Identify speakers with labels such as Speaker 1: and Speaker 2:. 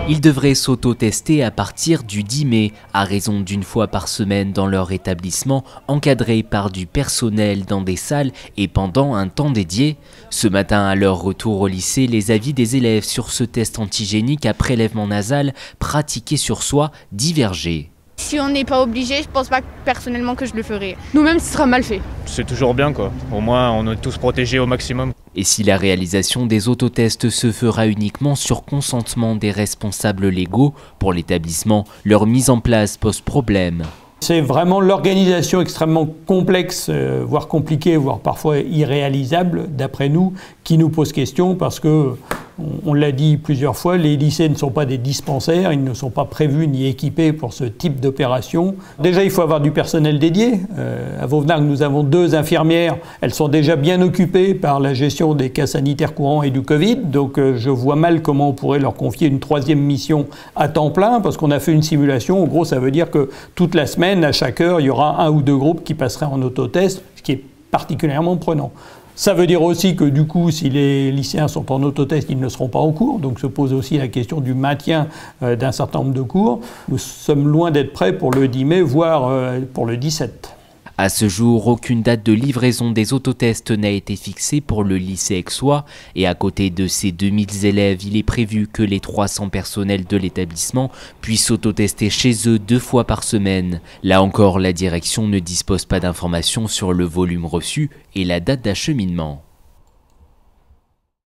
Speaker 1: Ils devraient s'auto-tester à partir du 10 mai, à raison d'une fois par semaine dans leur établissement, encadré par du personnel dans des salles et pendant un temps dédié. Ce matin, à leur retour au lycée, les avis des élèves sur ce test antigénique à prélèvement nasal pratiqué sur soi divergeaient.
Speaker 2: Si on n'est pas obligé, je pense pas personnellement que je le ferai.
Speaker 3: Nous-mêmes, ce sera mal fait.
Speaker 4: C'est toujours bien quoi, au moins on est tous protégés au maximum.
Speaker 1: Et si la réalisation des autotests se fera uniquement sur consentement des responsables légaux, pour l'établissement, leur mise en place pose problème.
Speaker 5: C'est vraiment l'organisation extrêmement complexe, voire compliquée, voire parfois irréalisable, d'après nous, qui nous pose question parce que, on l'a dit plusieurs fois, les lycées ne sont pas des dispensaires, ils ne sont pas prévus ni équipés pour ce type d'opération. Déjà, il faut avoir du personnel dédié. À Vauvenargues, nous avons 2 infirmières. Elles sont déjà bien occupées par la gestion des cas sanitaires courants et du Covid. Donc, je vois mal comment on pourrait leur confier une 3e mission à temps plein, parce qu'on a fait une simulation. En gros, ça veut dire que toute la semaine, à chaque heure, il y aura 1 ou 2 groupes qui passeraient en autotest, ce qui est particulièrement prenant. Ça veut dire aussi que du coup, si les lycéens sont en autotest, ils ne seront pas en cours. Donc se pose aussi la question du maintien d'un certain nombre de cours. Nous sommes loin d'être prêts pour le 10 mai, voire pour le 17.
Speaker 1: À ce jour, aucune date de livraison des autotests n'a été fixée pour le lycée aixois et à côté de ces 2000 élèves, il est prévu que les 300 personnels de l'établissement puissent autotester chez eux 2 fois par semaine. Là encore, la direction ne dispose pas d'informations sur le volume reçu et la date d'acheminement.